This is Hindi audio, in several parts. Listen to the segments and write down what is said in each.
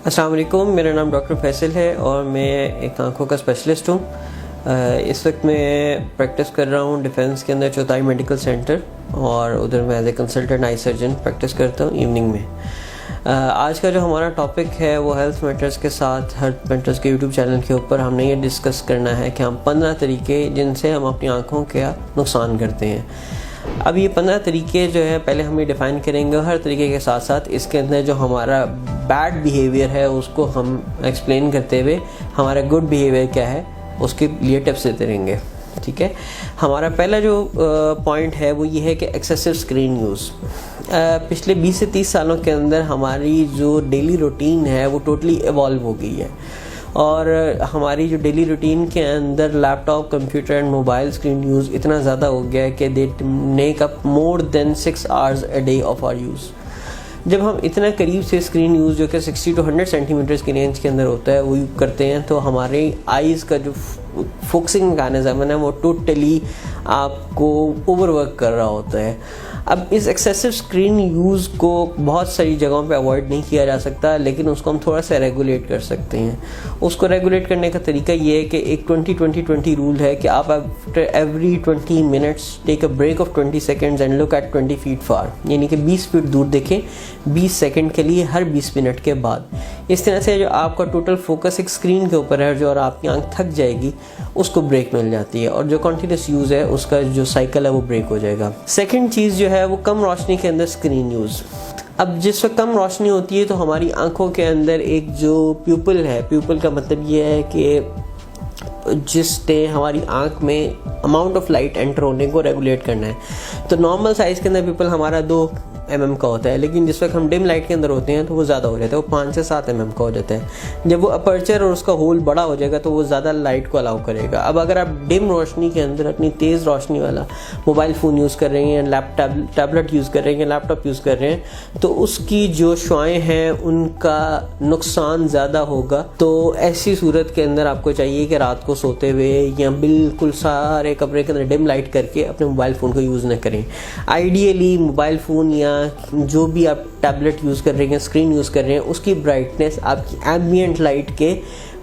अस्सलाम वालेकुम, मेरा नाम डॉक्टर फैसल है और मैं एक आँखों का स्पेशलिस्ट हूँ। इस वक्त मैं प्रैक्टिस कर रहा हूँ डिफेंस के अंदर चौथाई मेडिकल सेंटर, और उधर मैं as a consultant eye surgeon practice करता हूँ इवनिंग में। आज का जो हमारा टॉपिक है वो हेल्थ मैटर्स के साथ हेल्थ मैटर्स के यूट्यूब चैनल के ऊपर हमने ये डिस्कस करना है कि हम 15 तरीके जिनसे हम अपनी आँखों का नुकसान करते हैं। अब ये 15 तरीके जो है पहले हम ये डिफ़ाइन करेंगे, और हर तरीके के साथ साथ इसके अंदर जो हमारा बैड बिहेवियर है उसको हम एक्सप्लेन करते हुए हमारा गुड बिहेवियर क्या है उसके लिए टिप्स देते रहेंगे। ठीक है, हमारा पहला जो पॉइंट है वो ये है कि एक्सेसिव स्क्रीन यूज़। पिछले 20 से 30 सालों के अंदर हमारी जो डेली रूटीन है वो टोटली इवॉल्व हो गई है, और हमारी जो डेली रूटीन के अंदर laptop, computer and mobile screen use इतना ज़्यादा हो गया है कि they make up more than 6 hours a day of hour use. जब हम इतना करीब से स्क्रीन यूज़ जो कि 60 to 100 सेंटीमीटर्स की रेंज के अंदर होता है वो करते हैं, तो हमारे आइज़ का जो फोकसिंग मैकेनिज्म है वो टोटली आपको ओवरवर्क कर रहा होता है। अब इस एक्सेसिव स्क्रीन यूज़ को बहुत सारी जगहों पे अवॉइड नहीं किया जा सकता, लेकिन उसको हम थोड़ा सा रेगुलेट कर सकते हैं। उसको रेगुलेट करने का तरीका ये है कि एक 20-20-20 रूल है कि आप after every 20 minutes take a break of 20 seconds and look at 20 feet far, यानी कि 20 फीट दूर देखें 20 सेकेंड के लिए हर 20 मिनट के बाद। इस तरह से जो आपका टोटल फोकस एक स्क्रीन के ऊपर है जो और आपकी आँख थक जाएगी उसको ब्रेक मिल जाती है, और जो कॉन्टिन्यूस यूज़ है उसका जो साइकिल है वो ब्रेक हो जाएगा। सेकेंड चीज़ जो है वो कम रोशनी के अंदर स्क्रीन यूज़। अब जिस वक्त कम रोशनी होती है तो हमारी आंखों के अंदर एक जो प्यूपिल है, प्यूपिल का मतलब ये है कि जिसने हमारी आंख में अमाउंट ऑफ लाइट एंटर होने को रेगुलेट करना है। तो नॉर्मल साइज़ के अंदर प्यूपिल हमारा 2 mm का होता है, लेकिन जिस वक्त हम डिम लाइट के अंदर होते हैं तो वो ज़्यादा हो जाता है, वो 5 से 7 mm का हो जाता है। जब वो अपर्चर और उसका होल बड़ा हो जाएगा तो वो ज़्यादा लाइट को अलाउ करेगा। अब अगर आप डिम रोशनी के अंदर अपनी तेज़ रोशनी वाला मोबाइल फ़ोन यूज़ कर रहे हैं, टैबलेट यूज़ कर रहे हैं, लैपटॉप यूज़ कर रहे हैं, तो उसकी जो शुआएँ हैं उनका नुकसान ज़्यादा होगा। तो ऐसी सूरत के अंदर आपको चाहिए कि रात को सोते हुए या बिल्कुल सारे कमरे के अंदर डिम लाइट करके अपने मोबाइल फ़ोन को यूज़ न करें। आइडियली मोबाइल फ़ोन या जो भी आप टैबलेट यूज़ कर रहे हैं, स्क्रीन यूज़ कर रहे हैं, उसकी ब्राइटनेस आपकी एम्बिएंट लाइट के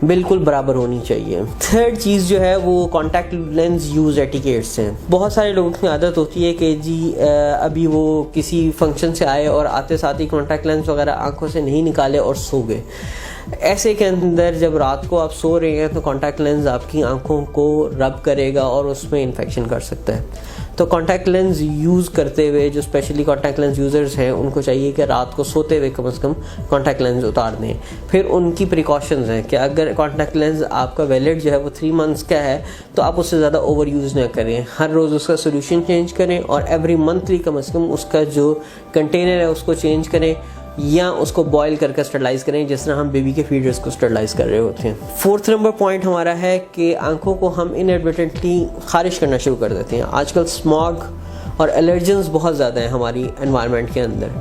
बिल्कुल बराबर होनी चाहिए। थर्ड चीज़ जो है वो कॉन्टैक्ट लेंस यूज़ एटिकेट्स हैं। बहुत सारे लोगों की आदत होती है कि जी अभी वो किसी फंक्शन से आए और आते साथ ही कॉन्टैक्ट लेंस वगैरह आंखों से नहीं निकाले और सो गए। ऐसे के अंदर जब रात को आप सो रहे हैं तो कॉन्टैक्ट लेंस आपकी आंखों को रब करेगा और उसमें इन्फेक्शन कर सकता है। तो कॉन्टैक्ट लेंस यूज़ करते हुए जो स्पेशली कॉन्टैक्ट लेंस यूज़र्स हैं उनको चाहिए कि रात को सोते हुए कम से कम कॉन्टैक्ट लेंस उतार दें। फिर उनकी प्रिकॉशंस हैं कि अगर कॉन्टैक्ट लेंस आपका वैलिड जो है वो 3 मंथ्स का है तो आप उससे ज़्यादा ओवर यूज़ ना करें। हर रोज़ उसका सोल्यूशन चेंज करें, और एवरी मंथली कम से कम उसका जो कंटेनर है उसको चेंज करें या उसको बॉयल करके स्टरलाइज करें, जिस तरह हम बेबी के फीडर्स को स्टरलाइज कर रहे होते हैं। 4th नंबर पॉइंट हमारा है कि आंखों को हम इनएडवर्टेंटली खारिश करना शुरू कर देते हैं। आजकल स्मॉग और एलर्जेंस बहुत ज़्यादा हैं हमारी एनवायरनमेंट के अंदर।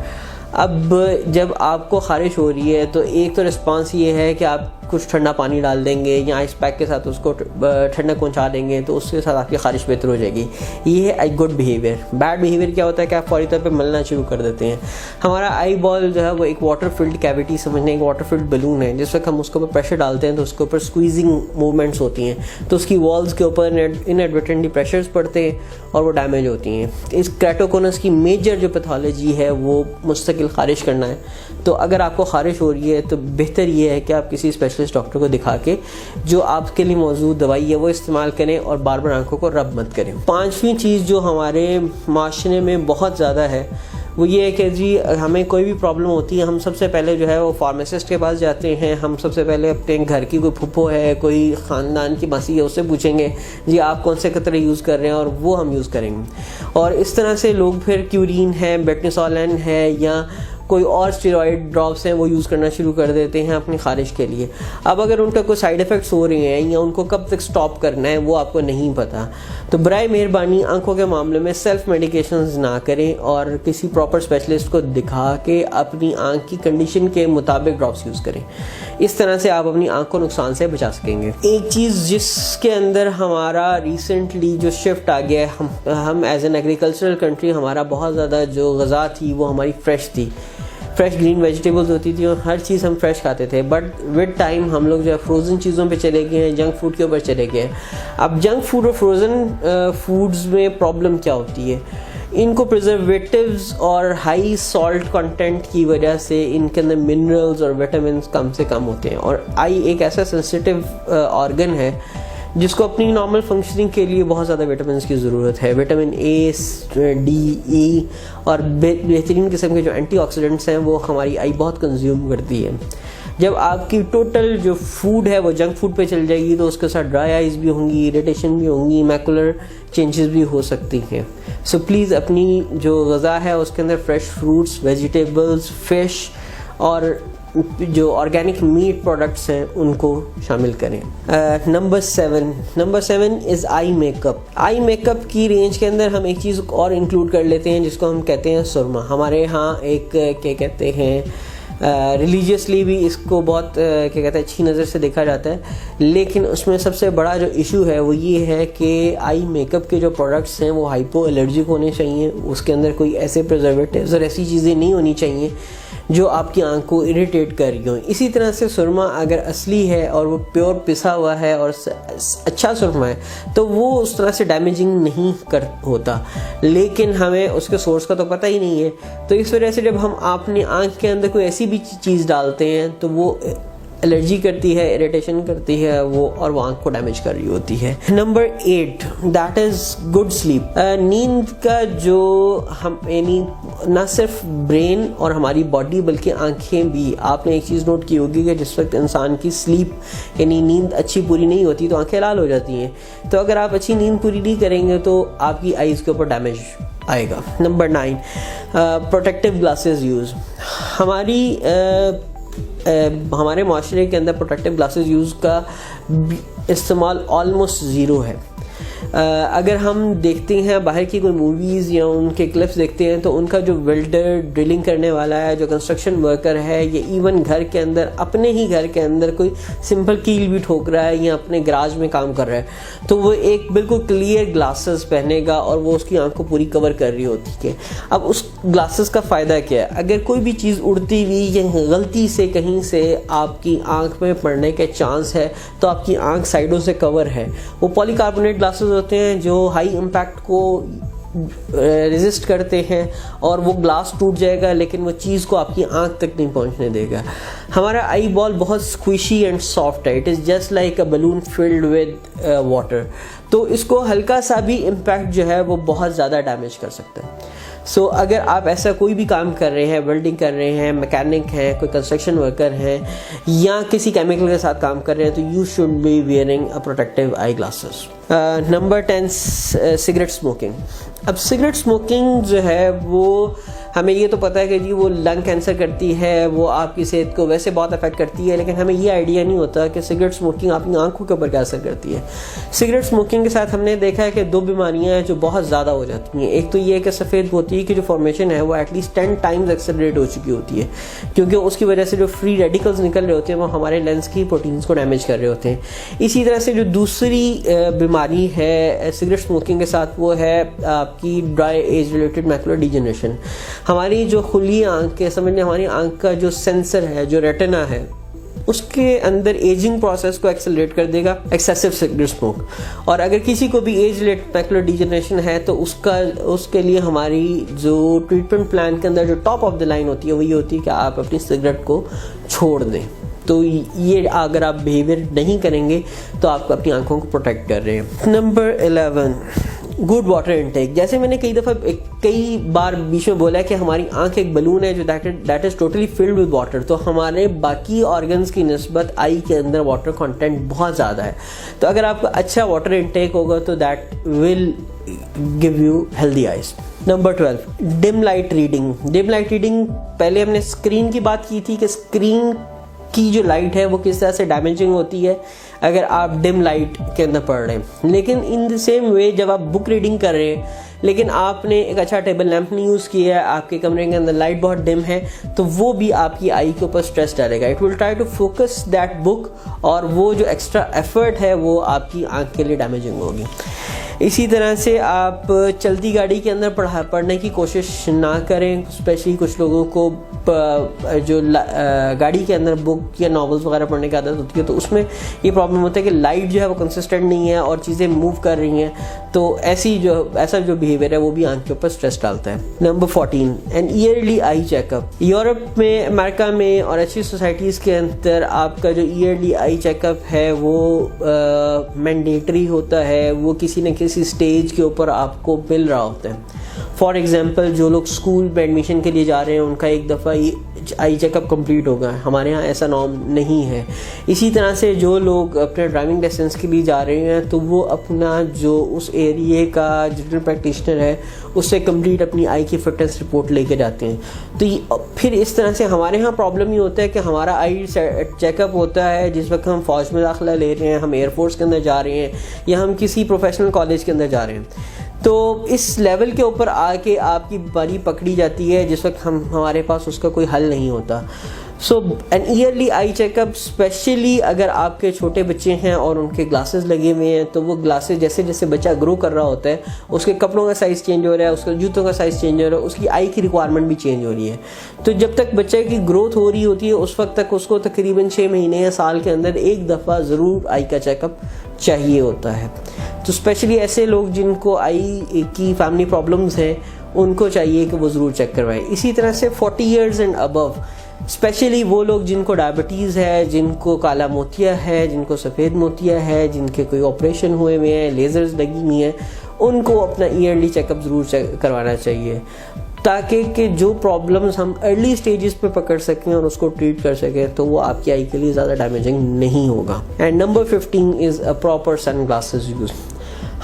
अब जब आपको खारिश हो रही है तो एक तो रिस्पांस ये है कि आप कुछ ठंडा पानी डाल देंगे या आइस पैक के साथ उसको ठंडक पहुंचा देंगे, तो उसके साथ आपकी खारिश बेहतर हो जाएगी। ये है गुड बिहेवियर। बैड बिहेवियर क्या होता है कि आप फौरी तौर पे मलना शुरू कर देते हैं। हमारा आई बॉल जो है वो एक वाटर फिल्ड कैविटी समझने, एक वाटर फिल्ड बलून है। जिस वक्त हम उसके ऊपर प्रेशर डालते हैं तो उसके ऊपर स्क्वीजिंग मूवमेंट्स होती हैं, तो उसकी वॉल्स के ऊपर इनएडवर्टेंटली प्रेशर्स पड़ते हैं और वो डैमेज होती हैं। इस कैटोकोनस की मेजर जो पैथोलॉजी है वो मुस्तकिल खारिश करना है। तो अगर आपको खारिश हो रही है तो बेहतर ये है कि आप किसी स्पेशलिस्ट डॉक्टर को दिखा के जो आपके लिए मौजूद दवाई है वो इस्तेमाल करें और बार बार आंखों को रब मत करें। 5वीं चीज़ जो हमारे माशरे में बहुत ज़्यादा है वो ये है कि जी हमें कोई भी प्रॉब्लम होती है हम सबसे पहले जो है वो फार्मासिस्ट के पास जाते हैं। हम सबसे पहले अपने घर की कोई फुप्पो है, कोई ख़ानदान की मासी है, उससे पूछेंगे जी आप कौन से कतरे यूज़ कर रहे हैं और वो हम यूज़ करेंगे। और इस तरह से लोग फिर क्यूरीन है, बेटनिसोलन है या कोई और स्टेरॉइड ड्रॉप्स हैं वो यूज़ करना शुरू कर देते हैं अपनी खारिश के लिए। अब अगर उनका कोई साइड इफ़ेक्ट्स हो रहे हैं या उनको कब तक स्टॉप करना है वो आपको नहीं पता, तो बराए मेहरबानी आंखों के मामले में सेल्फ मेडिकेशंस ना करें और किसी प्रॉपर स्पेशलिस्ट को दिखा के अपनी आंख की कंडीशन के मुताबिक ड्रॉप्स यूज़ करें। इस तरह से आप अपनी आंख को नुकसान से बचा सकेंगे। एक चीज़ जिसके अंदर हमारा रिसेंटली जो शिफ्ट आ गया है, हम एज एन एग्रीकल्चरल कंट्री हमारा बहुत ज़्यादा जो ग़ज़ा थी वो हमारी फ्रेश थी। फ्रेश ग्रीन वेजिटेबल्स होती थी और हर चीज़ हम फ्रेश खाते थे। बट विद टाइम हम लोग जो है फ्रोज़न चीज़ों पे चले गए हैं, जंक फूड के ऊपर चले गए हैं। अब जंक फूड और फ्रोज़न फूड्स में प्रॉब्लम क्या होती है, इनको प्रिजर्वेटिव्स और हाई सॉल्ट कंटेंट की वजह से इनके अंदर मिनरल्स और विटामिन कम से कम होते हैं। और आई एक ऐसा सेंसिटिव ऑर्गन है जिसको अपनी नॉर्मल फंक्शनिंग के लिए बहुत ज़्यादा विटामिन की ज़रूरत है। विटामिन ए, डी, ई और बेहतरीन किस्म के जो एंटीऑक्सीडेंट्स हैं वो हमारी आई बहुत कंज्यूम करती है। जब आपकी टोटल जो फूड है वो जंक फूड पे चल जाएगी तो उसके साथ ड्राई आइज भी होंगी, इरिटेशन भी होंगी, मैकुलर चेंजेस भी हो सकती हैं। सो प्लीज़ अपनी जो ग़िज़ा है उसके अंदर फ्रेश फ्रूट्स, वेजिटेबल्स, फिश और जो ऑर्गेनिक मीट प्रोडक्ट्स हैं उनको शामिल करें। Number 7 is eye makeup. Eye makeup की रेंज के अंदर हम एक चीज़ और इंक्लूड कर लेते हैं जिसको हम कहते हैं सुरमा। हमारे यहाँ एक क्या कहते हैं रिलीजियसली भी इसको बहुत क्या कहते हैं अच्छी नज़र से देखा जाता है, लेकिन उसमें सबसे बड़ा जो इशू है वो ये है कि आई मेकअप के जो प्रोडक्ट्स हैं वो हाइपो एलर्जिक होने चाहिए। उसके अंदर कोई ऐसे प्रिजर्वेटिव्स और ऐसी चीज़ें नहीं होनी चाहिए जो आपकी आंख को इरिटेट कर रही हो। इसी तरह से सुरमा अगर असली है और वो प्योर पिसा हुआ है और अच्छा सुरमा है तो वो उस तरह से डैमेजिंग नहीं कर होता, लेकिन हमें उसके सोर्स का तो पता ही नहीं है। तो इस वजह से जब हम अपनी आंख के अंदर कोई ऐसी भी चीज़ डालते हैं तो वो एलर्जी करती है, इरिटेशन करती है वो, और वो आंख को डैमेज कर रही होती है। Number 8 that is good sleep. नींद का जो हम यानी ना सिर्फ ब्रेन और हमारी बॉडी बल्कि आंखें भी, आपने एक चीज़ नोट की होगी कि जिस वक्त इंसान की स्लीप यानी नींद अच्छी पूरी नहीं होती तो आंखें लाल हो जाती हैं। तो अगर आप अच्छी नींद पूरी नहीं करेंगे तो आपकी आईज़ के ऊपर डैमेज आएगा। Number 9 protective glasses use. हमारे माशरे के अंदर प्रोटेक्टिव ग्लासेस यूज़ का इस्तेमाल ऑलमोस्ट ज़ीरो है। अगर हम देखते हैं बाहर की कोई मूवीज़ या उनके क्लिप्स देखते हैं तो उनका जो वेल्डर, ड्रिलिंग करने वाला है, जो कंस्ट्रक्शन वर्कर है, ये इवन घर के अंदर अपने ही घर के अंदर कोई सिंपल कील भी ठोक रहा है या अपने गराज में काम कर रहा है तो वो एक बिल्कुल क्लियर ग्लासेस पहनेगा और वो उसकी आंख को पूरी कवर कर रही होती है। अब उस ग्लासेस का फ़ायदा क्या है, अगर कोई भी चीज़ उड़ती हुई या गलती से कहीं से आपकी आंख में पड़ने के चांस है तो आपकी आंख साइडों से कवर है। वो पॉलीकार्बोनेट ग्लासेस होते हैं जो हाई इम्पैक्ट को रेजिस्ट करते हैं और वो ग्लास टूट जाएगा लेकिन वो चीज़ को आपकी आंख तक नहीं पहुंचने देगा। हमारा आई बॉल बहुत स्क्विशी एंड सॉफ्ट है, it is just like a balloon filled with water. तो इसको हल्का सा भी इम्पैक्ट जो है वो बहुत ज़्यादा डैमेज कर सकता है। सो अगर आप ऐसा कोई भी काम कर रहे हैं, वेल्डिंग कर रहे हैं, मैकेनिक हैं, कोई कंस्ट्रक्शन वर्कर हैं या किसी केमिकल के साथ काम कर रहे हैं तो you should be wearing a protective eye glasses. Number 10 cigarette smoking. अब सिगरेट स्मोकिंग जो है वो हमें ये तो पता है कि जी वो लंग कैंसर करती है, वो आपकी सेहत को वैसे बहुत अफेक्ट करती है, लेकिन हमें ये आइडिया नहीं होता कि सिगरेट स्मोकिंग आपकी आंखों के ऊपर क्या असर करती है। सिगरेट स्मोकिंग के साथ हमने देखा है कि 2 बीमारियां हैं जो बहुत ज़्यादा हो जाती हैं। एक तो ये है कि सफ़ेद मोती की जो फॉर्मेशन है वो एटलीस्ट 10 टाइम्स एक्सेलरेट हो चुकी होती है, क्योंकि उसकी वजह से जो फ्री रेडिकल्स निकल रहे होते हैं वो हमारे लेंस की प्रोटीन्स को डैमेज कर रहे होते हैं। इसी तरह से जो दूसरी बीमारी है सिगरेट स्मोकिंग के साथ वो है आपकी dry age related macular degeneration. हमारी जो खुली आंख के समझने हमारी आंख का जो सेंसर है, जो रेटिना है, उसके अंदर एजिंग प्रोसेस को एक्सेलरेट कर देगा एक्सेसिव सिगरेट स्मोक। और अगर किसी को भी एज रिलेटेड मैकुलर डिजेनरेशन है तो उसके लिए हमारी जो ट्रीटमेंट प्लान के अंदर जो टॉप ऑफ द लाइन होती है वो ये होती है कि आप अपनी सिगरेट को छोड़ दें। तो ये अगर आप बिहेवियर नहीं करेंगे तो आप अपनी आंखों को प्रोटेक्ट कर रहे हैं। Number 11 good water intake. जैसे मैंने कई बार बीच में बोला है कि हमारी आंख एक बलून है जो that is totally filled with water, तो हमारे बाकी ऑर्गन्स की निस्बत आई के अंदर वाटर कंटेंट बहुत ज़्यादा है। तो अगर आपका अच्छा वाटर इनटेक होगा तो that will give you healthy eyes. Number 12 dim light reading. Dim light reading, पहले हमने स्क्रीन की बात की थी कि स्क्रीन की जो लाइट है वो किस तरह से डैमेजिंग होती है अगर आप डिम लाइट के अंदर पढ़ रहे हैं। लेकिन इन द सेम वे जब आप बुक रीडिंग कर रहे हैं लेकिन आपने एक अच्छा टेबल लैंप नहीं यूज़ किया है, आपके कमरे के अंदर लाइट बहुत डिम है, तो वो भी आपकी आई के ऊपर स्ट्रेस डालेगा। It will try to focus that book और वो जो एक्स्ट्रा एफर्ट है वो आपकी आंख के लिए डैमेजिंग होगी। इसी तरह से आप चलती गाड़ी के अंदर पढ़ने की कोशिश ना करें। स्पेशली कुछ लोगों को जो गाड़ी के अंदर बुक या नॉवेल्स वगैरह पढ़ने की आदत होती है, तो उसमें ये प्रॉब्लम होता है कि लाइट जो है वो कंसिस्टेंट नहीं है और चीज़ें मूव कर रही हैं, तो ऐसा जो बिहेवियर है वो भी आंख के ऊपर स्ट्रेस डालता है। Number 14, an early eye checkup. Europe में, अमेरिका में और अच्छी सोसाइटीज़ के अंदर आपका जो ईयरली आई चेकअप है वो मैंडेटरी होता है, वो किसी न किसी स्टेज के ऊपर आपको मिल रहा होता है। फॉर एग्जाम्पल, जो लोग स्कूल में एडमिशन के लिए जा रहे हैं उनका एक दफ़ा आई चेकअप कंप्लीट होगा, हमारे यहाँ ऐसा नॉर्म नहीं है। इसी तरह से जो लोग अपने ड्राइविंग लाइसेंस के लिए जा रहे हैं तो वो अपना जो उस एरिए का जनरल प्रैक्टिशनर है उससे कंप्लीट अपनी आई की फिटनेस रिपोर्ट लेके जाते हैं। तो फिर इस तरह से हमारे यहाँ प्रॉब्लम ये होता है कि हमारा आई चेकअप होता है जिस वक्त हम फ़ौज में दाखिला ले रहे हैं, हम एयरफोर्स के अंदर जा रहे हैं या हम किसी प्रोफेशनल कॉलेज के अंदर जा रहे हैं। तो इस लेवल के ऊपर आके आपकी बारी पकड़ी जाती है जिस वक्त हमारे पास उसका कोई हल नहीं होता। So an early eye checkup, especially अगर आपके छोटे बच्चे हैं और उनके ग्लासेस लगे हुए हैं, तो वो ग्लासेस जैसे जैसे बच्चा ग्रो कर रहा होता है उसके कपड़ों का साइज़ चेंज हो रहा है, उसके जूतों का साइज़ चेंज हो रहा है, उसकी आई की रिक्वायरमेंट भी चेंज हो रही है। तो जब तक बच्चे की ग्रोथ हो रही होती है उस वक्त तक उसको तकरीबन 6 महीने या साल के अंदर एक दफ़ा ज़रूर आई का चेकअप चाहिए होता है। तो स्पेशली ऐसे लोग जिनको आई की फैमिली प्रॉब्लम्स हैं उनको चाहिए कि वो ज़रूर चेक करवाएं। इसी तरह से 40 ईयर्स एंड अबव, स्पेशली वो लोग जिनको डायबिटीज़ है, जिनको काला मोतिया है, जिनको सफ़ेद मोतिया है, जिनके कोई ऑपरेशन हुए हुए हैं, लेज़र्स लगी हुई हैं, उनको अपना ईयरली चेकअप ज़रूर करवाना चाहिए ताकि कि जो प्रॉब्लम्स हम अर्ली स्टेजेस पे पकड़ सकें और उसको ट्रीट कर सकें तो वो आपकी आई के लिए ज़्यादा डैमेजिंग नहीं होगा। And number 15 is a proper sunglasses use.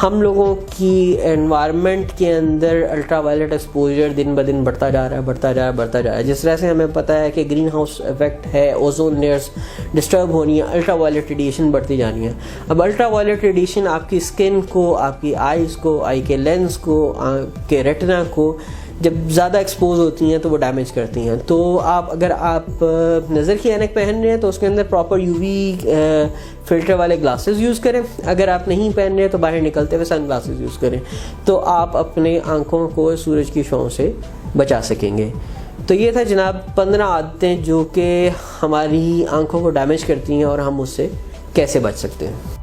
हम लोगों की एनवायरनमेंट के अंदर अल्ट्रावायलेट एक्सपोजर दिन ब दिन बढ़ता जा रहा है। जिस तरह से हमें पता है कि ग्रीन हाउस इफेक्ट है, ओजोन लेयर्स डिस्टर्ब होनी है, अल्ट्रावायलेट रेडिएशन बढ़ती जानी है। अब अल्ट्रावायलेट रेडिएशन आपकी स्किन को, आपकी आइज़ को, आई के लेंस को, के रेटिना को जब ज़्यादा एक्सपोज होती हैं तो वो डैमेज करती हैं। तो अगर आप नज़र की ऐनक पहन रहे हैं तो उसके अंदर प्रॉपर यूवी फिल्टर वाले ग्लासेस यूज़ करें। अगर आप नहीं पहन रहे हैं तो बाहर निकलते हुए सन ग्लासेस यूज़ करें, तो आप अपने आँखों को सूरज की छाँव से बचा सकेंगे। तो ये था जनाब 15 आदतें जो कि हमारी आँखों को डैमेज करती हैं और हम उससे कैसे बच सकते हैं।